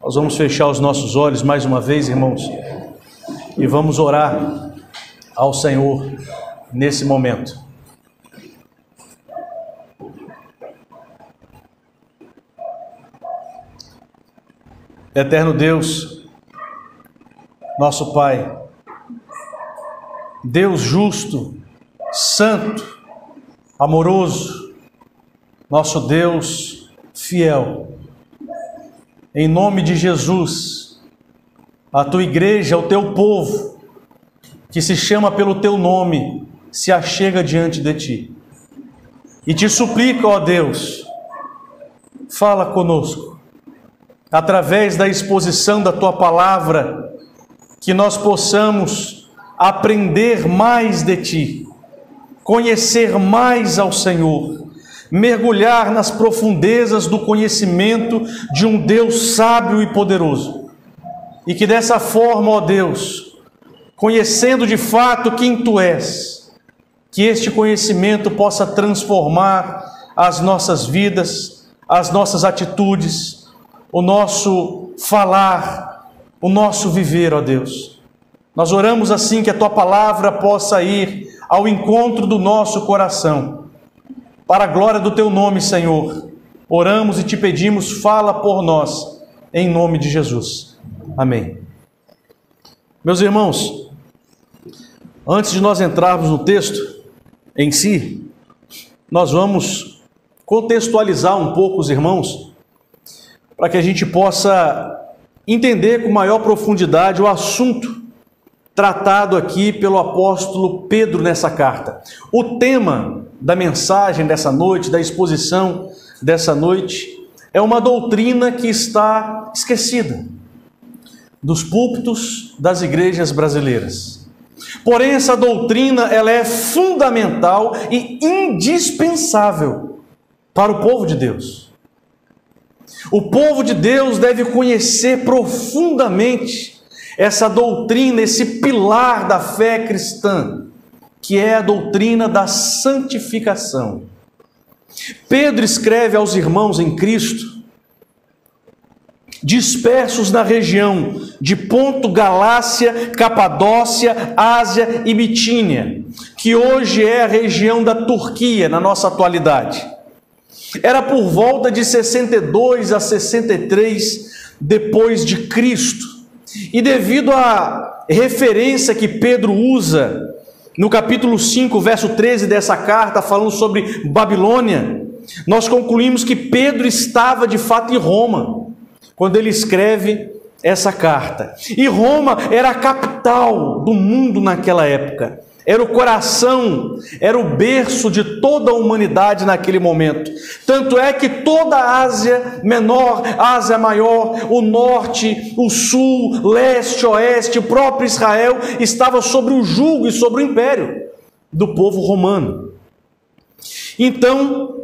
Nós vamos fechar os nossos olhos mais uma vez, irmãos, e vamos orar ao Senhor nesse momento. Eterno Deus, nosso Pai, Deus justo, santo, amoroso, nosso Deus fiel, em nome de Jesus, a tua igreja, o teu povo, que se chama pelo teu nome, se achega diante de ti e te suplica, ó Deus, fala conosco, através da exposição da tua palavra, que nós possamos aprender mais de ti, conhecer mais ao Senhor, mergulhar nas profundezas do conhecimento de um Deus sábio e poderoso, e que dessa forma, ó Deus, conhecendo de fato quem tu és, que este conhecimento possa transformar as nossas vidas, as nossas atitudes, o nosso falar, o nosso viver, ó Deus. Nós oramos assim que a tua palavra possa ir ao encontro do nosso coração. Para a glória do teu nome, Senhor, oramos e te pedimos, fala por nós, em nome de Jesus. Amém. Meus irmãos, antes de nós entrarmos no texto em si, nós vamos contextualizar um pouco os irmãos, para que a gente possa entender com maior profundidade o assunto tratado aqui pelo apóstolo Pedro nessa carta. O tema da mensagem dessa noite, da exposição dessa noite, é uma doutrina que está esquecida dos púlpitos das igrejas brasileiras. Porém, essa doutrina ela é fundamental e indispensável para o povo de Deus. O povo de Deus deve conhecer profundamente essa doutrina, esse pilar da fé cristã, que é a doutrina da santificação. Pedro escreve aos irmãos em Cristo, dispersos na região de Ponto, Galácia, Capadócia, Ásia e Bitínia, que hoje é a região da Turquia, na nossa atualidade. Era por volta de 62 a 63 depois de Cristo. E devido à referência que Pedro usa no capítulo 5, verso 13 dessa carta, falando sobre Babilônia, nós concluímos que Pedro estava de fato em Roma, quando ele escreve essa carta. E Roma era a capital do mundo naquela época. Era o coração, era o berço de toda a humanidade naquele momento. Tanto é que toda a Ásia Menor, Ásia Maior, o Norte, o Sul, Leste, Oeste, o próprio Israel estava sobre o jugo e sobre o império do povo romano. Então,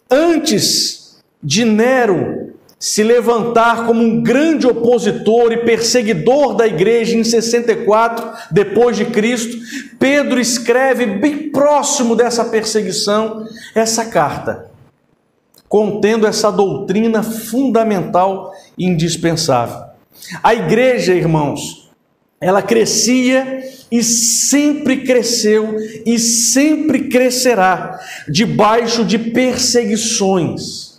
antes de Nero se levantar como um grande opositor e perseguidor da igreja em 64 depois de Cristo, Pedro escreve bem próximo dessa perseguição essa carta, contendo essa doutrina fundamental e indispensável. A igreja, irmãos, ela crescia e sempre cresceu e sempre crescerá debaixo de perseguições.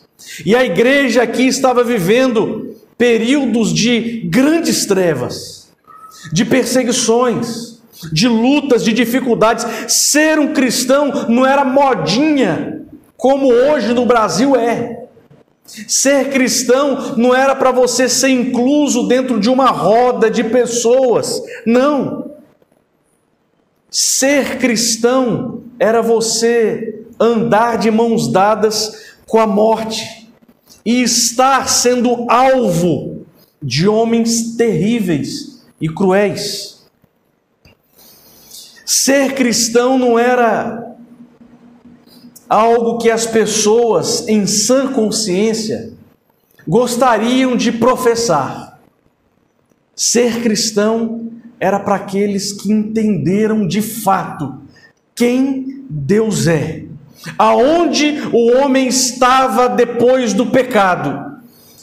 E a igreja aqui estava vivendo períodos de grandes trevas, de perseguições, de lutas, de dificuldades. Ser um cristão não era modinha, como hoje no Brasil é. Ser cristão não era para você ser incluso dentro de uma roda de pessoas, não. Ser cristão era você andar de mãos dadas com a morte e estar sendo alvo de homens terríveis e cruéis. Ser cristão não era algo que as pessoas em sã consciência gostariam de professar. Ser cristão era para aqueles que entenderam de fato quem Deus é, aonde o homem estava depois do pecado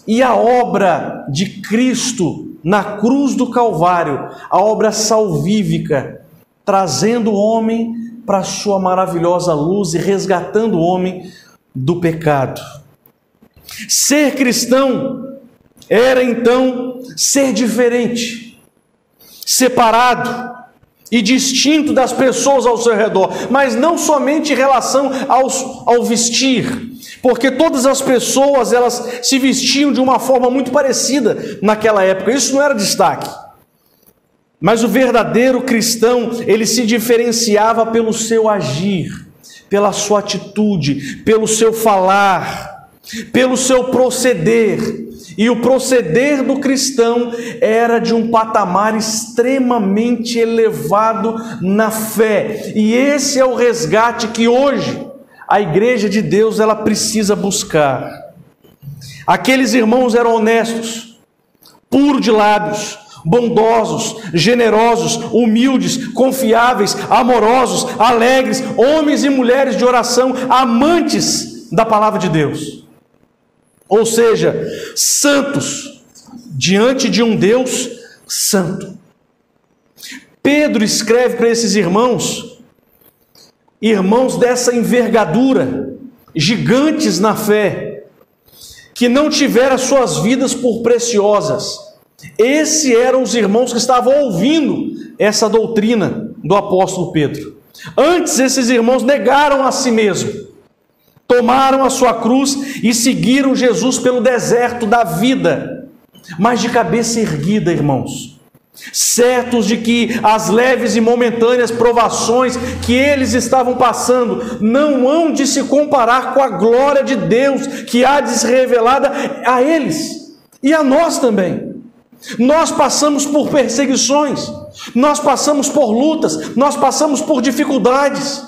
e a obra de Cristo na cruz do Calvário, a obra salvífica, trazendo o homem para a sua maravilhosa luz e resgatando o homem do pecado. Ser cristão era então ser diferente, separado e distinto das pessoas ao seu redor, mas não somente em relação ao vestir, porque todas as pessoas elas se vestiam de uma forma muito parecida naquela época, isso não era destaque. Mas o verdadeiro cristão, ele se diferenciava pelo seu agir, pela sua atitude, pelo seu falar, pelo seu proceder. E o proceder do cristão era de um patamar extremamente elevado na fé. E esse é o resgate que hoje a igreja de Deus ela precisa buscar. Aqueles irmãos eram honestos, puros de lábios, bondosos, generosos, humildes, confiáveis, amorosos, alegres, homens e mulheres de oração, amantes da palavra de Deus. Ou seja, santos, diante de um Deus santo. Pedro escreve para esses irmãos dessa envergadura, gigantes na fé, que não tiveram suas vidas por preciosas. Esses eram os irmãos que estavam ouvindo essa doutrina do apóstolo Pedro. Antes, esses irmãos negaram a si mesmos, tomaram a sua cruz e seguiram Jesus pelo deserto da vida, mas de cabeça erguida, irmãos, certos de que as leves e momentâneas provações que eles estavam passando não hão de se comparar com a glória de Deus que há de ser revelada a eles e a nós também. Nós passamos por perseguições, nós passamos por lutas, nós passamos por dificuldades,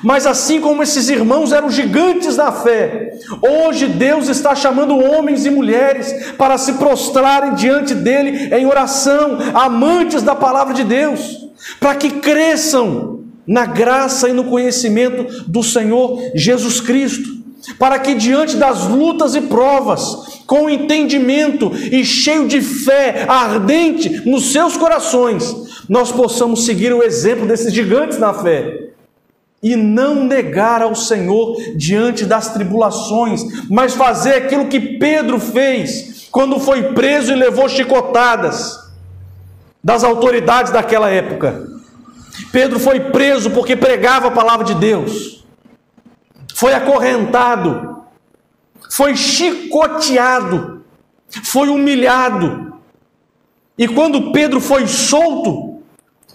mas assim como esses irmãos eram gigantes da fé, hoje Deus está chamando homens e mulheres para se prostrarem diante dele em oração, amantes da palavra de Deus, para que cresçam na graça e no conhecimento do Senhor Jesus Cristo, para que diante das lutas e provas, com entendimento e cheio de fé ardente nos seus corações, nós possamos seguir o exemplo desses gigantes na fé e não negar ao Senhor diante das tribulações, mas fazer aquilo que Pedro fez quando foi preso e levou chicotadas das autoridades daquela época. Pedro foi preso porque pregava a palavra de Deus, foi acorrentado, foi chicoteado, foi humilhado. E quando Pedro foi solto,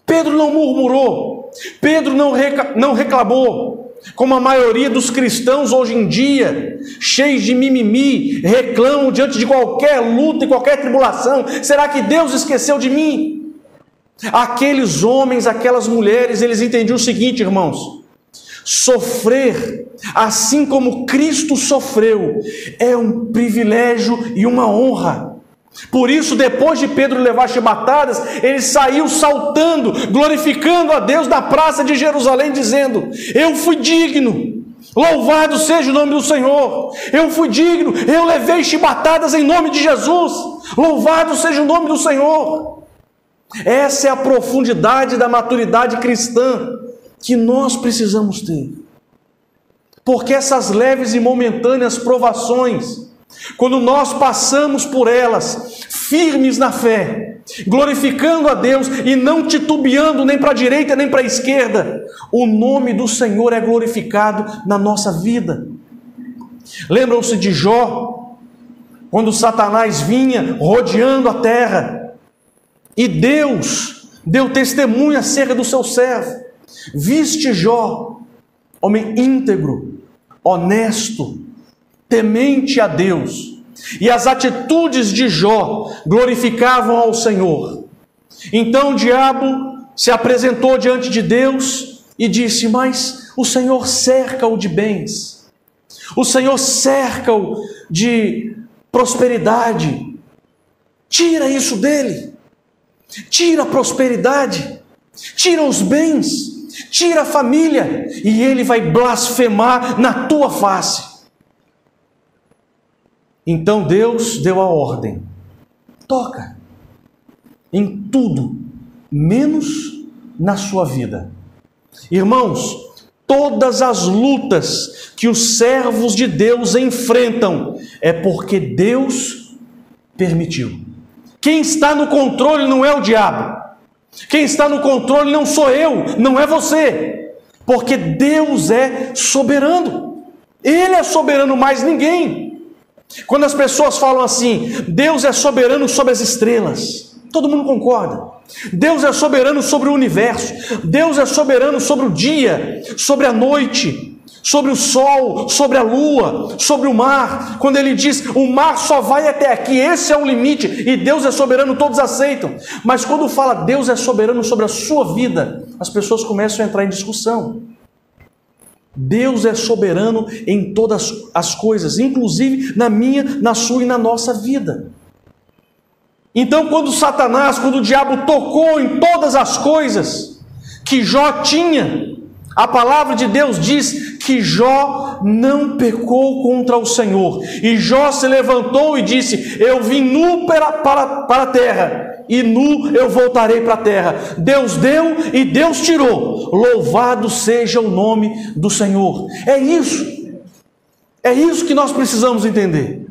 Pedro não murmurou, Pedro não reclamou, como a maioria dos cristãos hoje em dia, cheios de mimimi, reclamam diante de qualquer luta e qualquer tribulação. Será que Deus esqueceu de mim? Aqueles homens, aquelas mulheres, eles entendiam o seguinte, irmãos: sofrer assim como Cristo sofreu é um privilégio e uma honra. Por isso, depois de Pedro levar chibatadas, ele saiu saltando, glorificando a Deus na praça de Jerusalém, dizendo: eu fui digno, louvado seja o nome do Senhor, eu fui digno, eu levei chibatadas em nome de Jesus, louvado seja o nome do Senhor. Essa é a profundidade da maturidade cristã que nós precisamos ter, porque essas leves e momentâneas provações, quando nós passamos por elas, firmes na fé, glorificando a Deus e não titubeando nem para a direita nem para a esquerda, o nome do Senhor é glorificado na nossa vida. Lembram-se de Jó, quando Satanás vinha rodeando a terra, e Deus deu testemunho acerca do seu servo. Viste Jó, homem íntegro, honesto, temente a Deus, e as atitudes de Jó glorificavam ao Senhor. Então o diabo se apresentou diante de Deus e disse: mas o Senhor cerca-o de bens, o Senhor cerca-o de prosperidade, tira isso dele, tira a prosperidade, tira os bens, tira a família, e ele vai blasfemar na tua face. Então Deus deu a ordem: toca em tudo, menos na sua vida. Irmãos, todas as lutas que os servos de Deus enfrentam é porque Deus permitiu. Quem está no controle não é o diabo. Quem está no controle não sou eu, não é você. Porque Deus é soberano. Ele é soberano, mais ninguém. Quando as pessoas falam assim, Deus é soberano sobre as estrelas, todo mundo concorda. Deus é soberano sobre o universo. Deus é soberano sobre o dia, sobre a noite, sobre o sol, sobre a lua, sobre o mar. Quando ele diz, o mar só vai até aqui, esse é o limite, e Deus é soberano, todos aceitam. Mas quando fala Deus é soberano sobre a sua vida, as pessoas começam a entrar em discussão. Deus é soberano em todas as coisas, inclusive na minha, na sua e na nossa vida. Então, quando Satanás, quando o diabo tocou em todas as coisas que Jó tinha, a palavra de Deus diz que Jó não pecou contra o Senhor. E Jó se levantou e disse, eu vim nu para a terra, e nu eu voltarei para a terra. Deus deu e Deus tirou. Louvado seja o nome do Senhor. É isso que nós precisamos entender.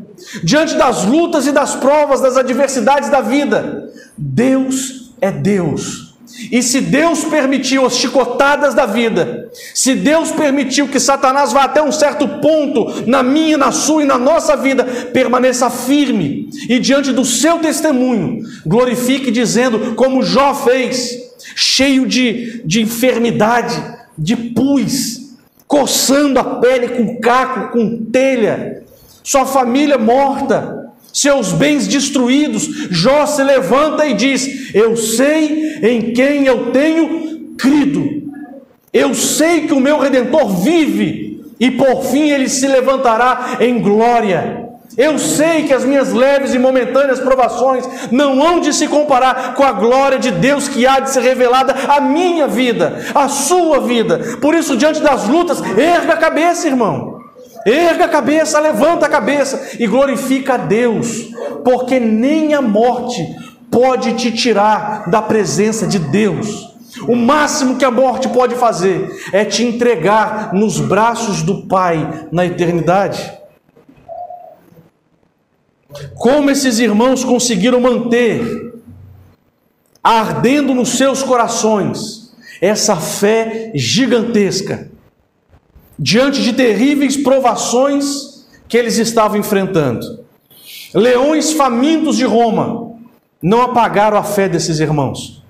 Diante das lutas e das provas, das adversidades da vida, Deus é Deus. E se Deus permitiu as chicotadas da vida, se Deus permitiu que Satanás vá até um certo ponto, na minha, na sua e na nossa vida, permaneça firme, e diante do seu testemunho, glorifique dizendo, como Jó fez, cheio de enfermidade, de pus, coçando a pele com caco, com telha, sua família morta, seus bens destruídos, Jó se levanta e diz, eu sei em quem eu tenho crido, eu sei que o meu Redentor vive, e por fim ele se levantará em glória. Eu sei que as minhas leves e momentâneas provações não hão de se comparar com a glória de Deus que há de ser revelada à minha vida, à sua vida. Por isso, diante das lutas, erga a cabeça, irmão. Erga a cabeça, levanta a cabeça e glorifica a Deus, porque nem a morte pode te tirar da presença de Deus. O máximo que a morte pode fazer é te entregar nos braços do Pai na eternidade. Como esses irmãos conseguiram manter ardendo nos seus corações essa fé gigantesca diante de terríveis provações que eles estavam enfrentando? Leões famintos de Roma não apagaram a fé desses irmãos.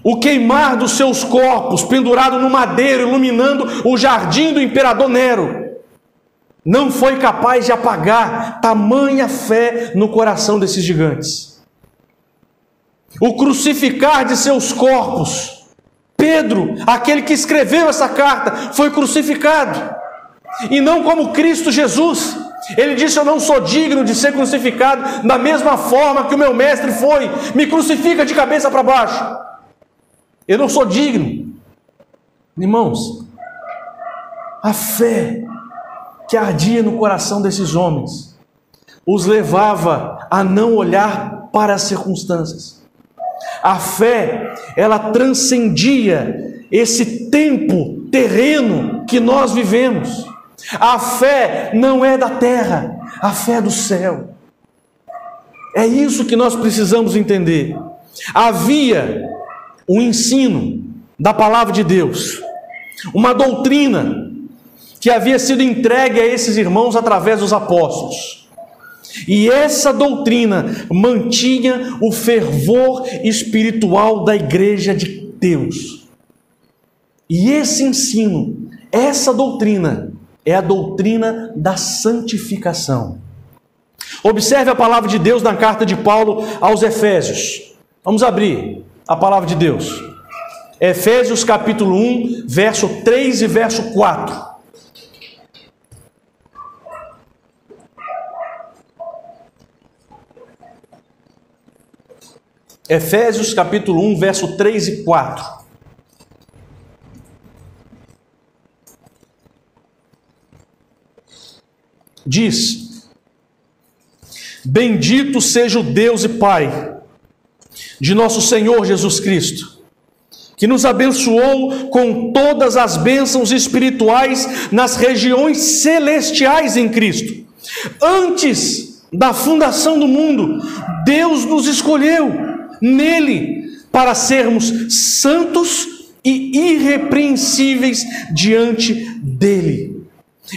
O queimar dos seus corpos pendurado no madeiro, iluminando o jardim do imperador Nero, não foi capaz de apagar tamanha fé no coração desses gigantes. O crucificar de seus corpos, Pedro, aquele que escreveu essa carta, foi crucificado, e não como Cristo Jesus. Ele disse, eu não sou digno de ser crucificado da mesma forma que o meu mestre foi, me crucifica de cabeça para baixo, eu não sou digno. Irmãos, a fé que ardia no coração desses homens os levava a não olhar para as circunstâncias. A fé, ela transcendia esse tempo terreno que nós vivemos. A fé não é da terra, a fé é do céu. É isso que nós precisamos entender. Havia um ensino da palavra de Deus, uma doutrina que havia sido entregue a esses irmãos através dos apóstolos. E essa doutrina mantinha o fervor espiritual da igreja de Deus. E esse ensino, essa doutrina, é a doutrina da santificação. Observe a palavra de Deus na carta de Paulo aos Efésios. Vamos abrir a palavra de Deus. Efésios capítulo 1, verso 3 e verso 4. Efésios capítulo 1, verso 3 e 4. Diz, Bendito seja o Deus e Pai de nosso Senhor Jesus Cristo, que nos abençoou com todas as bênçãos espirituais nas regiões celestiais em Cristo. Antes da fundação do mundo, Deus nos escolheu nele para sermos santos e irrepreensíveis diante dele.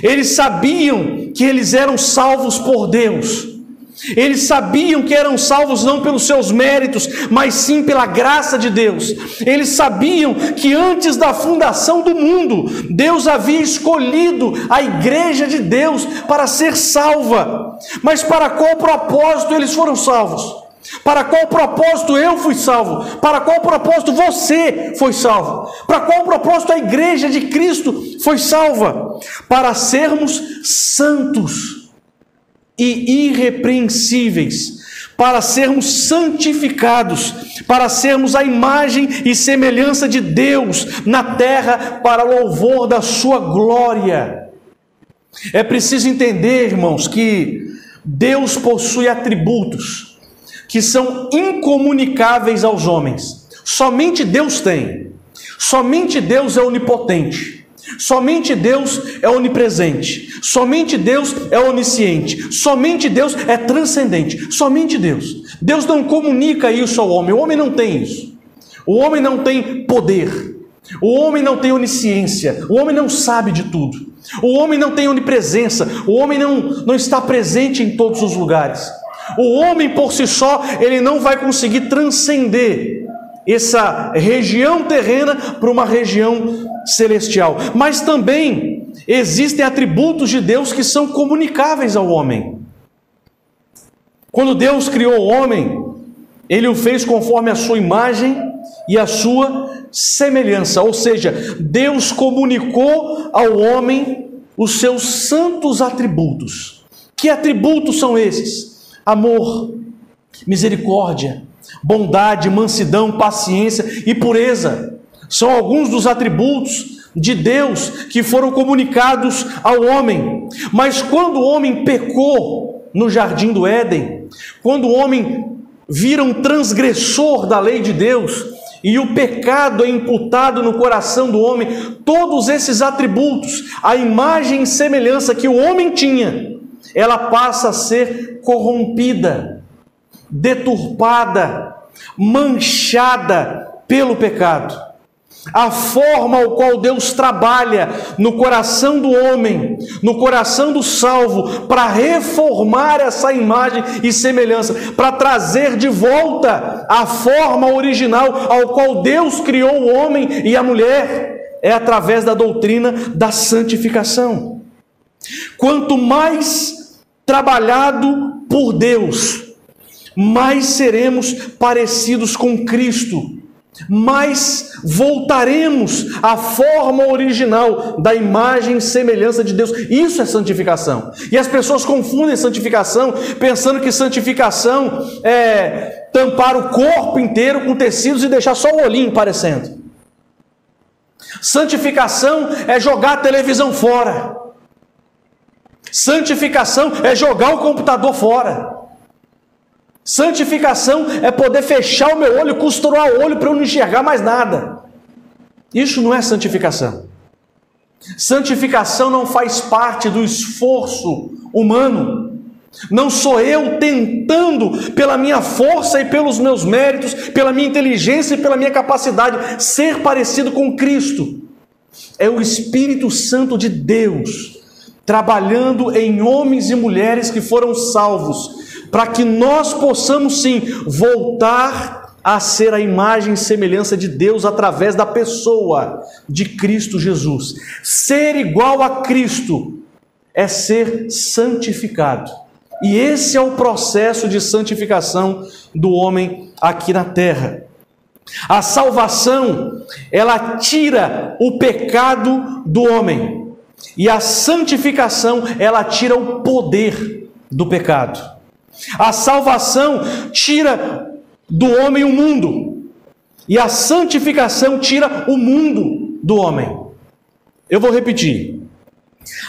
Eles sabiam que eles eram salvos por Deus. Eles sabiam que eram salvos não pelos seus méritos, mas sim pela graça de Deus. Eles sabiam que antes da fundação do mundo, Deus havia escolhido a igreja de Deus para ser salva. Mas para qual propósito eles foram salvos? Para qual propósito eu fui salvo? Para qual propósito você foi salvo? Para qual propósito a igreja de Cristo foi salva? Para sermos santos e irrepreensíveis, para sermos santificados, para sermos a imagem e semelhança de Deus na terra, para louvor da sua glória. É preciso entender, irmãos, que Deus possui atributos que são incomunicáveis aos homens. Somente Deus tem. Somente Deus é onipotente. Somente Deus é onipresente. Somente Deus é onisciente. Somente Deus é transcendente. Somente Deus. Deus não comunica isso ao homem. O homem não tem isso. O homem não tem poder. O homem não tem onisciência. O homem não sabe de tudo. O homem não tem onipresença. O homem não está presente em todos os lugares. O homem por si só, ele não vai conseguir transcender essa região terrena para uma região celestial. Mas também existem atributos de Deus que são comunicáveis ao homem. Quando Deus criou o homem, Ele o fez conforme a sua imagem e a sua semelhança. Ou seja, Deus comunicou ao homem os seus santos atributos. Que atributos são esses? Amor, misericórdia, bondade, mansidão, paciência e pureza. São alguns dos atributos de Deus que foram comunicados ao homem. Mas quando o homem pecou no jardim do Éden, quando o homem vira um transgressor da lei de Deus, e o pecado é imputado no coração do homem, todos esses atributos, a imagem e semelhança que o homem tinha, ela passa a ser corrompida, deturpada, manchada pelo pecado. A forma ao qual Deus trabalha no coração do homem, no coração do salvo, para reformar essa imagem e semelhança, para trazer de volta a forma original ao qual Deus criou o homem e a mulher, é através da doutrina da santificação. Quanto mais trabalhado por Deus, mais seremos parecidos com Cristo, mais voltaremos à forma original da imagem e semelhança de Deus. Isso é santificação. E as pessoas confundem santificação, pensando que santificação é tampar o corpo inteiro com tecidos e deixar só o olhinho parecendo. Santificação é jogar a televisão fora. Santificação é jogar o computador fora. Santificação é poder fechar o meu olho, costurar o olho para eu não enxergar mais nada. Isso não é santificação. Santificação não faz parte do esforço humano. Não sou eu tentando, pela minha força e pelos meus méritos, pela minha inteligência e pela minha capacidade, ser parecido com Cristo. É o Espírito Santo de Deus trabalhando em homens e mulheres que foram salvos, para que nós possamos sim voltar a ser a imagem e semelhança de Deus através da pessoa de Cristo Jesus. Ser igual a Cristo é ser santificado. E esse é o processo de santificação do homem aqui na terra. A salvação, ela tira o pecado do homem. E a santificação, ela tira o poder do pecado. A salvação tira do homem o mundo, e a santificação tira o mundo do homem. Eu vou repetir.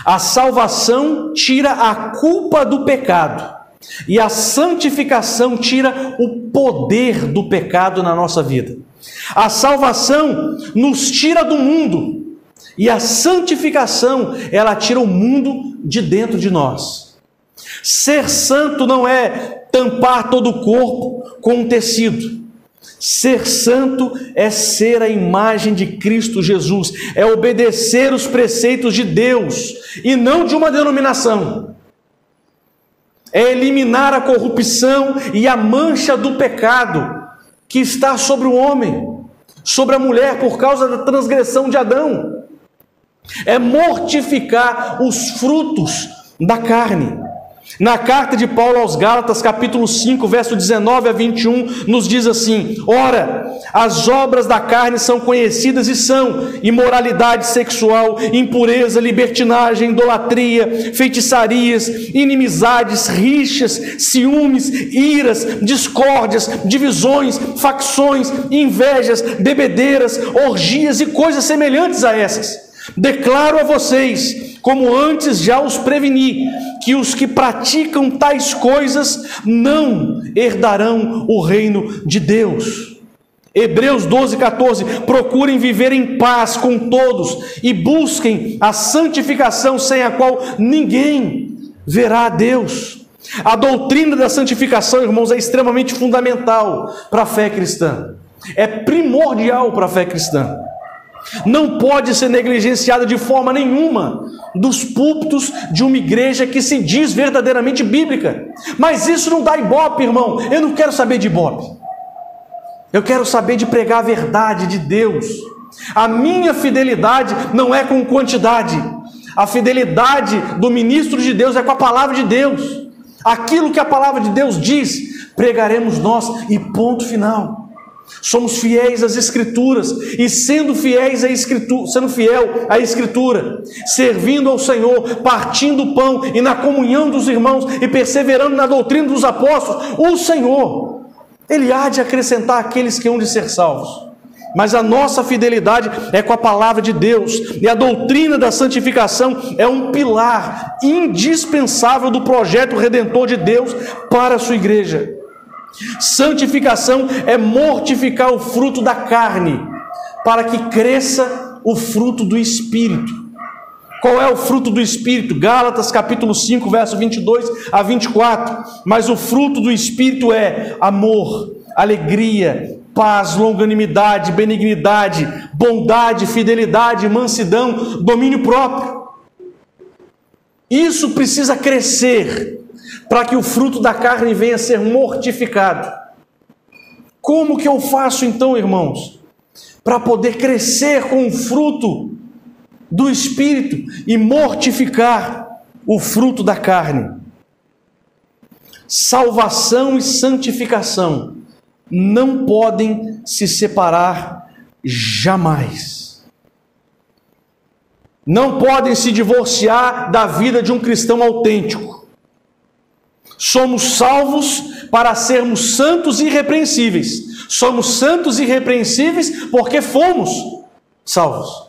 A salvação tira a culpa do pecado, E a santificação tira o poder do pecado na nossa vida. A salvação nos tira do mundo. E a santificação, ela tira o mundo de dentro de nós. Ser santo não é tampar todo o corpo com um tecido. Ser santo é ser a imagem de Cristo Jesus, é obedecer os preceitos de Deus e não de uma denominação. É eliminar a corrupção e a mancha do pecado que está sobre o homem, sobre a mulher por causa da transgressão de Adão. É mortificar os frutos da carne. Na carta de Paulo aos Gálatas, capítulo 5, verso 19 a 21, nos diz assim: ora, as obras da carne são conhecidas e são imoralidade sexual, impureza, libertinagem, idolatria, feitiçarias, inimizades, rixas, ciúmes, iras, discórdias, divisões, facções, invejas, bebedeiras, orgias e coisas semelhantes a essas. Declaro a vocês, como antes já os preveni, que os que praticam tais coisas não herdarão o reino de Deus. Hebreus 12, 14, procurem viver em paz com todos e busquem a santificação sem a qual ninguém verá a Deus. A doutrina da santificação, irmãos, é extremamente fundamental para a fé cristã. É primordial para a fé cristã. Não pode ser negligenciada de forma nenhuma dos púlpitos de uma igreja que se diz verdadeiramente bíblica. Mas isso não dá ibope, irmão. Eu não quero saber de ibope. Eu quero saber de pregar a verdade de Deus. A minha fidelidade não é com quantidade. A fidelidade do ministro de Deus é com a palavra de Deus. Aquilo que a palavra de Deus diz, pregaremos nós e ponto final. Somos fiéis às Escrituras, e sendo fiéis à Escritura, sendo fiel à Escritura, servindo ao Senhor, partindo o pão e na comunhão dos irmãos e perseverando na doutrina dos apóstolos, o Senhor, Ele há de acrescentar aqueles que hão de ser salvos. Mas a nossa fidelidade é com a palavra de Deus, e a doutrina da santificação é um pilar indispensável do projeto redentor de Deus para a sua igreja. Santificação é mortificar o fruto da carne, para que cresça o fruto do Espírito. Qual é o fruto do Espírito? Gálatas capítulo 5, verso 22 a 24. Mas o fruto do Espírito é amor, alegria, paz, longanimidade, benignidade, bondade, fidelidade, mansidão, domínio próprio. Isso precisa crescer para que o fruto da carne venha a ser mortificado. Como que eu faço então, irmãos, para poder crescer com o fruto do Espírito e mortificar o fruto da carne? Salvação e santificação não podem se separar jamais. Não podem se divorciar da vida de um cristão autêntico. Somos salvos para sermos santos e irrepreensíveis. Somos santos e irrepreensíveis porque fomos salvos.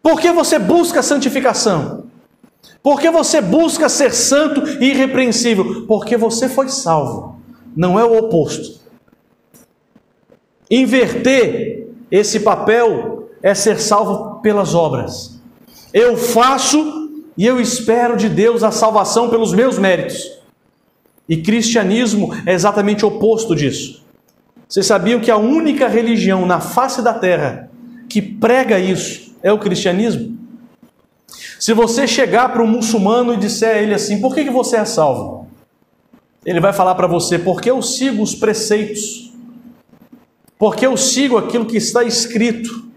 Por que você busca santificação? Por que você busca ser santo e irrepreensível? Porque você foi salvo. Não é o oposto. Inverter esse papel é ser salvo pelas obras. Eu faço e eu espero de Deus a salvação pelos meus méritos. E cristianismo é exatamente o oposto disso. Vocês sabiam que a única religião na face da terra que prega isso é o cristianismo? Se você chegar para um muçulmano e disser a ele assim: por que você é salvo? Ele vai falar para você: porque eu sigo os preceitos, porque eu sigo aquilo que está escrito,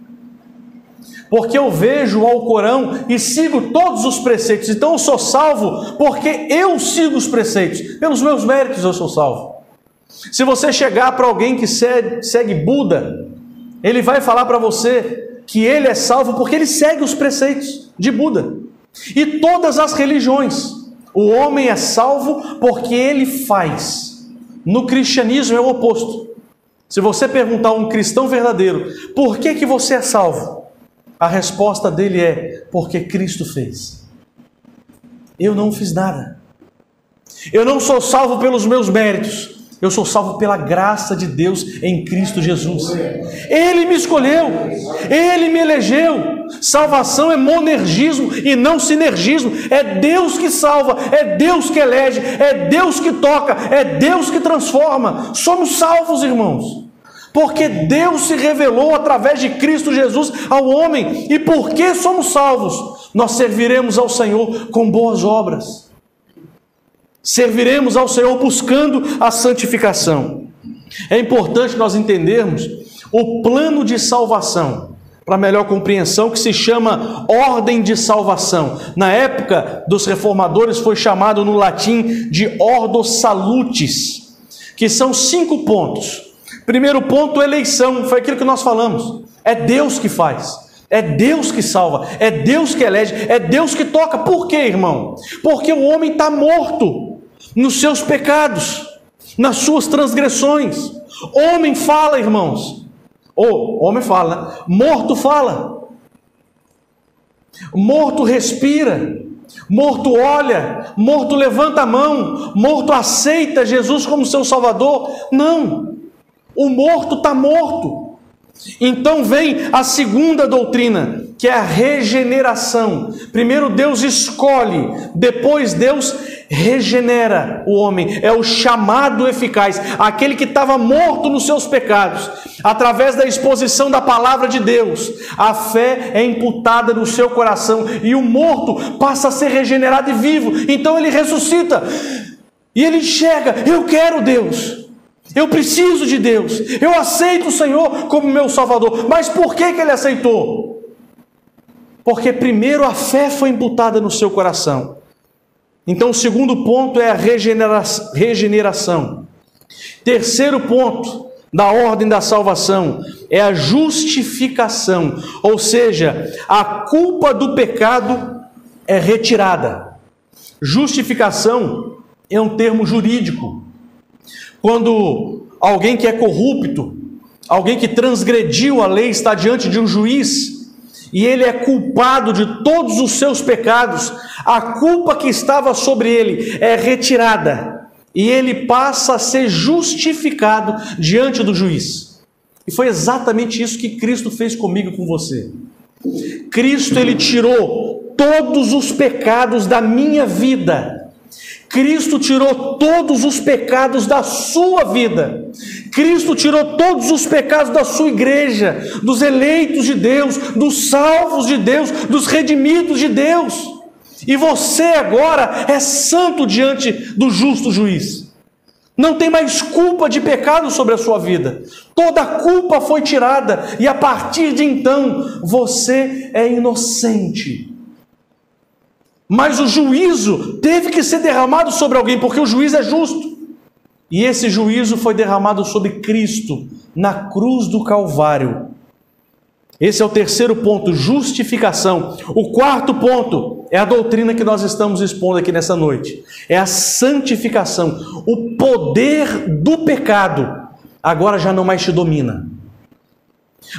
porque eu vejo o Alcorão e sigo todos os preceitos. Então eu sou salvo porque eu sigo os preceitos. Pelos meus méritos eu sou salvo. Se você chegar para alguém que segue Buda, ele vai falar para você que ele é salvo porque ele segue os preceitos de Buda. E todas as religiões, o homem é salvo porque ele faz. No cristianismo é o oposto. Se você perguntar a um cristão verdadeiro: por que você é salvo? A resposta dele é: porque Cristo fez. Eu não fiz nada. Eu não sou salvo pelos meus méritos. Eu sou salvo pela graça de Deus em Cristo Jesus. Ele me escolheu, Ele me elegeu. Salvação é monergismo e não sinergismo. É Deus que salva, é Deus que elege, é Deus que toca, é Deus que transforma. Somos salvos, irmãos, porque Deus se revelou através de Cristo Jesus ao homem. E porque somos salvos, nós serviremos ao Senhor com boas obras. Serviremos ao Senhor buscando a santificação. É importante nós entendermos o plano de salvação, para melhor compreensão, que se chama ordem de salvação. Na época dos reformadores foi chamado no latim de ordo salutis, que são 5 pontos. Primeiro ponto, eleição, foi aquilo que nós falamos. É Deus que faz. É Deus que salva, é Deus que elege, é Deus que toca. Por quê, irmão? Porque o homem está morto nos seus pecados, nas suas transgressões. Homem fala, irmãos. Homem fala, né? Morto fala. Morto respira. Morto olha. Morto levanta a mão. Morto aceita Jesus como seu Salvador. Não. O morto está morto. Então vem a segunda doutrina, que é a regeneração. Primeiro Deus escolhe, depois Deus regenera o homem. É o chamado eficaz, aquele que estava morto nos seus pecados. Através da exposição da palavra de Deus, a fé é imputada no seu coração e o morto passa a ser regenerado e vivo. Então ele ressuscita e ele enxerga: eu quero Deus. Eu preciso de Deus, eu aceito o Senhor como meu Salvador. Mas por que ele aceitou? Porque primeiro a fé foi imputada no seu coração. Então o segundo ponto é a regeneração. Terceiro ponto da ordem da salvação é a justificação, ou seja, a culpa do pecado é retirada. Justificação é um termo jurídico. Quando alguém que é corrupto, alguém que transgrediu a lei está diante de um juiz e ele é culpado de todos os seus pecados, a culpa que estava sobre ele é retirada e ele passa a ser justificado diante do juiz. E foi exatamente isso que Cristo fez comigo e com você. Cristo, ele tirou todos os pecados da minha vida. Cristo tirou todos os pecados da sua vida. Cristo tirou todos os pecados da sua igreja, dos eleitos de Deus, dos salvos de Deus, dos redimidos de Deus. E você agora é santo diante do justo juiz. Não tem mais culpa de pecado sobre a sua vida. Toda a culpa foi tirada e a partir de então você é inocente. Mas o juízo teve que ser derramado sobre alguém, porque o juiz é justo. E esse juízo foi derramado sobre Cristo, na cruz do Calvário. Esse é o terceiro ponto, justificação. O quarto ponto é a doutrina que nós estamos expondo aqui nessa noite. É a santificação. O poder do pecado agora já não mais te domina.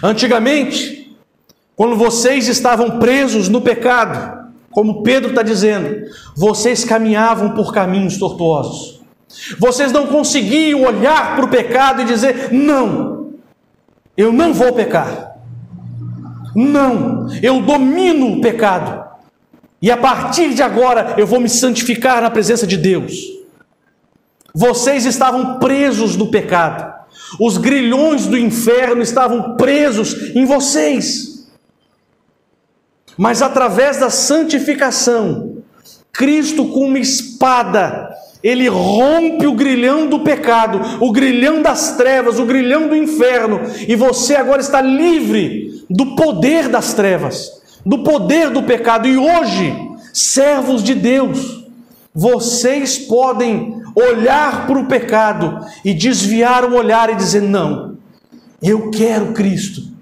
Antigamente, quando vocês estavam presos no pecado, como Pedro está dizendo, vocês caminhavam por caminhos tortuosos. Vocês não conseguiam olhar para o pecado e dizer: não, eu não vou pecar. Não, eu domino o pecado. E a partir de agora eu vou me santificar na presença de Deus. Vocês estavam presos no pecado. Os grilhões do inferno estavam presos em vocês. Mas através da santificação, Cristo com uma espada, ele rompe o grilhão do pecado, o grilhão das trevas, o grilhão do inferno, e você agora está livre do poder das trevas, do poder do pecado. E hoje, servos de Deus, vocês podem olhar para o pecado e desviar o olhar e dizer: não, eu quero Cristo.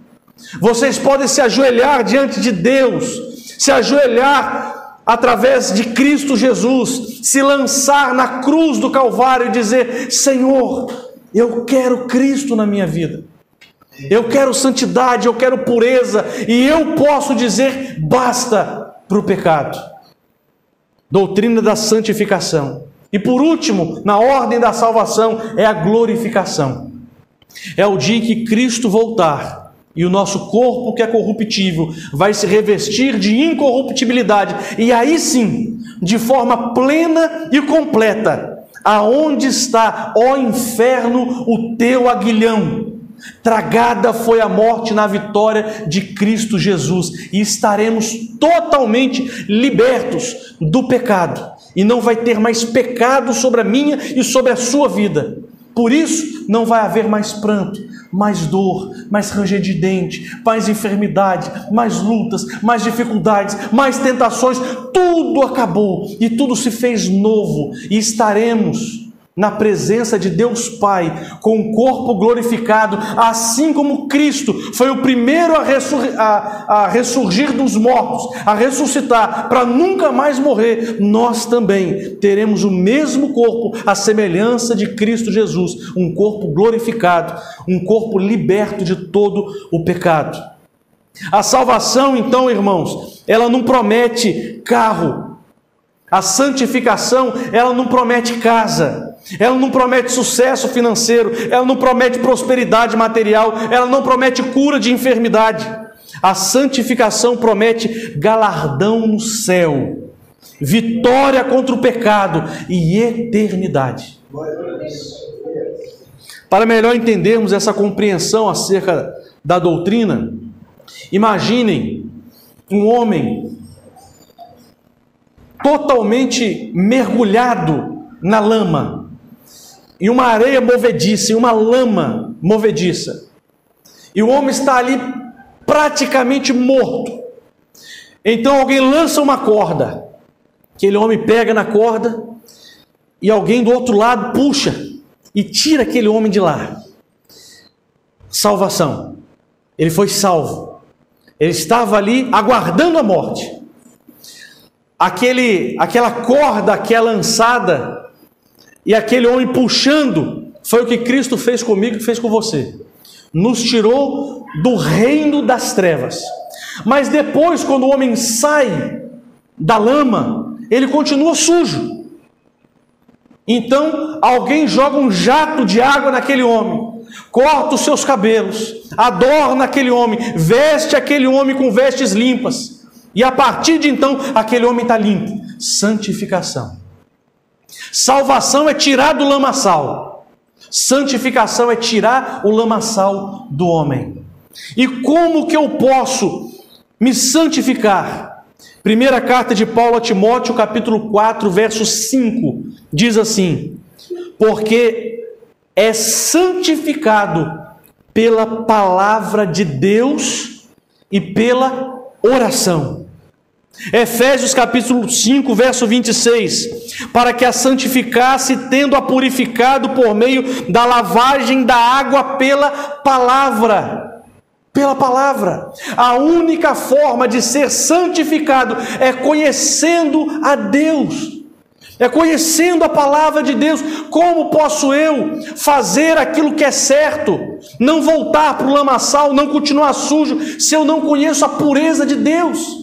Vocês podem se ajoelhar diante de Deus, se ajoelhar através de Cristo Jesus, se lançar na cruz do Calvário e dizer: Senhor, eu quero Cristo na minha vida, eu quero santidade, eu quero pureza, e eu posso dizer basta para o pecado. Doutrina da santificação. E por último, na ordem da salvação, é a glorificação. É o dia em que Cristo voltar e o nosso corpo, que é corruptível, vai se revestir de incorruptibilidade. E aí sim, de forma plena e completa, aonde está, ó inferno, o teu aguilhão? Tragada foi a morte na vitória de Cristo Jesus, e estaremos totalmente libertos do pecado, e não vai ter mais pecado sobre a minha e sobre a sua vida. Por isso não vai haver mais pranto, mais dor, mais ranger de dente, mais enfermidade, mais lutas, mais dificuldades, mais tentações. Tudo acabou e tudo se fez novo, e estaremos na presença de Deus Pai, com o corpo glorificado, assim como Cristo foi o primeiro a ressurgir dos mortos, a ressuscitar, para nunca mais morrer. Nós também teremos o mesmo corpo, a semelhança de Cristo Jesus, um corpo glorificado, um corpo liberto de todo o pecado. A salvação, então, irmãos, ela não promete carro. A santificação, ela não promete casa. Ela não promete sucesso financeiro, ela não promete prosperidade material, ela não promete cura de enfermidade. A santificação promete galardão no céu, vitória contra o pecado e eternidade. Para melhor entendermos essa compreensão acerca da doutrina, imaginem um homem totalmente mergulhado na lama, e uma areia movediça, e uma lama movediça, e o homem está ali praticamente morto. Então alguém lança uma corda, aquele homem pega na corda, e alguém do outro lado puxa e tira aquele homem de lá. Salvação. Ele foi salvo. Ele estava ali aguardando a morte. Aquela corda que é lançada e aquele homem puxando, foi o que Cristo fez comigo e fez com você. Nos tirou do reino das trevas. Mas depois, quando o homem sai da lama, ele continua sujo. Então alguém joga um jato de água naquele homem, corta os seus cabelos, adorna aquele homem, veste aquele homem com vestes limpas, e a partir de então aquele homem está limpo. Santificação. Salvação é tirar do lamaçal. Santificação é tirar o lamaçal do homem. E como que eu posso me santificar? Primeira carta de Paulo a Timóteo, capítulo 4, verso 5, diz assim: porque é santificado pela palavra de Deus e pela oração. Efésios capítulo 5, verso 26, para que a santificasse, tendo-a purificado por meio da lavagem da água pela palavra. Pela palavra. A única forma de ser santificado é conhecendo a Deus, é conhecendo a palavra de Deus. Como posso eu fazer aquilo que é certo, não voltar para o lamaçal, não continuar sujo, se eu não conheço a pureza de Deus?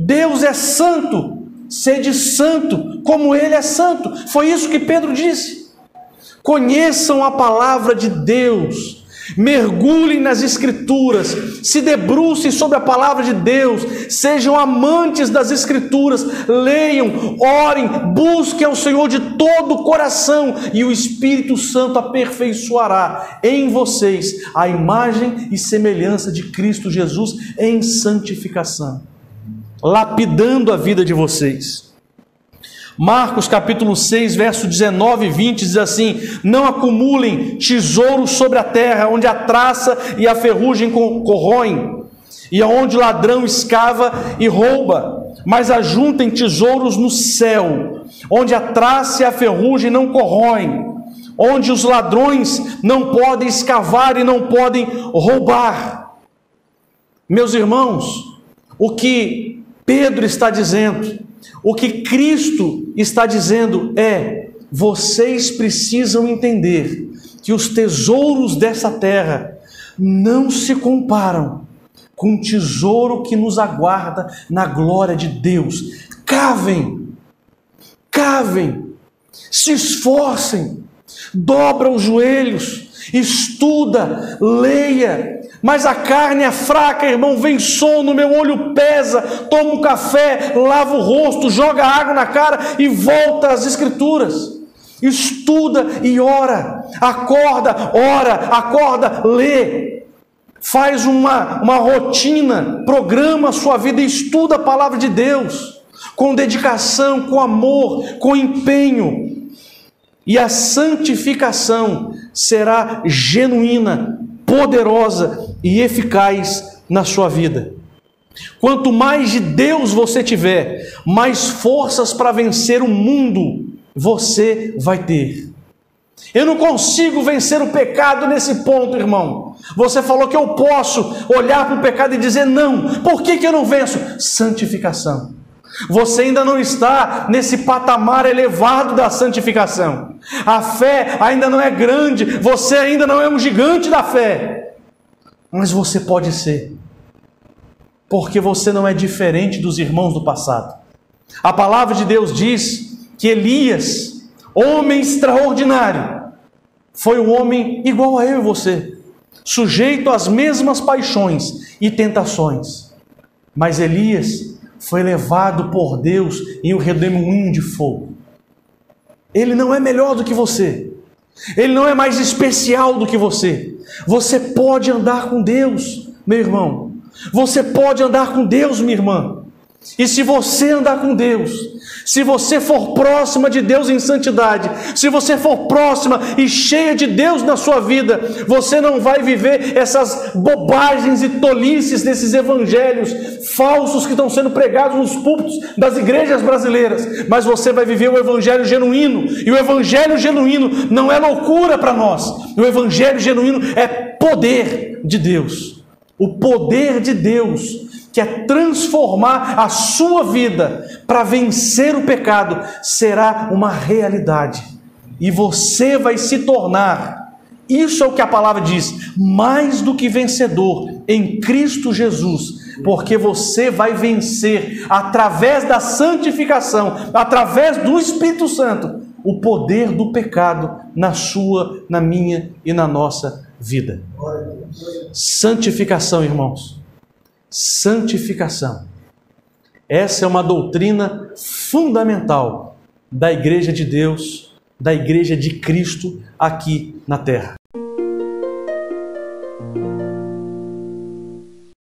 Deus é santo, sede santo, como Ele é santo. Foi isso que Pedro disse. Conheçam a palavra de Deus, mergulhem nas Escrituras, se debrucem sobre a palavra de Deus, sejam amantes das Escrituras, leiam, orem, busquem ao Senhor de todo o coração, e o Espírito Santo aperfeiçoará em vocês a imagem e semelhança de Cristo Jesus em santificação, lapidando a vida de vocês. Marcos capítulo 6, verso 19 e 20 diz assim: não acumulem tesouros sobre a terra, onde a traça e a ferrugem corroem, e aonde o ladrão escava e rouba, mas ajuntem tesouros no céu, onde a traça e a ferrugem não corroem, onde os ladrões não podem escavar e não podem roubar. Meus irmãos, o que Pedro está dizendo, o que Cristo está dizendo é: vocês precisam entender que os tesouros dessa terra não se comparam com o tesouro que nos aguarda na glória de Deus. Cavem, Se esforcem, dobra os joelhos, estuda, leia. Mas a carne é fraca, irmão, vem sono, meu olho pesa, toma um café, lava o rosto, joga água na cara e volta às Escrituras. Estuda e ora, acorda, lê. Faz uma rotina, programa a sua vida e estuda a palavra de Deus, com dedicação, com amor, com empenho. E a santificação será genuína, poderosa e eficaz na sua vida. Quanto mais de Deus você tiver, mais forças para vencer o mundo você vai ter. Eu não consigo vencer o pecado nesse ponto, irmão. Você falou que eu posso olhar para o pecado e dizer não. Por que eu não venço? Santificação. Você ainda não está nesse patamar elevado da santificação. A fé ainda não é grande. Você ainda não é um gigante da fé. Mas você pode ser. Porque você não é diferente dos irmãos do passado. A palavra de Deus diz que Elias, homem extraordinário, foi um homem igual a eu e você, sujeito às mesmas paixões e tentações. Mas Elias foi levado por Deus em um redemoinho de fogo. Ele não é melhor do que você. Ele não é mais especial do que você. Você pode andar com Deus, meu irmão. Você pode andar com Deus, minha irmã. E se você andar com Deus, se você for próxima de Deus em santidade, se você for próxima e cheia de Deus na sua vida, você não vai viver essas bobagens e tolices desses evangelhos falsos que estão sendo pregados nos púlpitos das igrejas brasileiras, mas você vai viver o evangelho genuíno. E o evangelho genuíno não é loucura para nós. O evangelho genuíno é poder de Deus. O poder de Deus que é transformar a sua vida para vencer o pecado, será uma realidade. E você vai se tornar, isso é o que a palavra diz, mais do que vencedor em Cristo Jesus, porque você vai vencer através da santificação, através do Espírito Santo, o poder do pecado na sua, na minha e na nossa vida. Santificação, irmãos. Santificação. Essa é uma doutrina fundamental da Igreja de Deus, da Igreja de Cristo aqui na terra.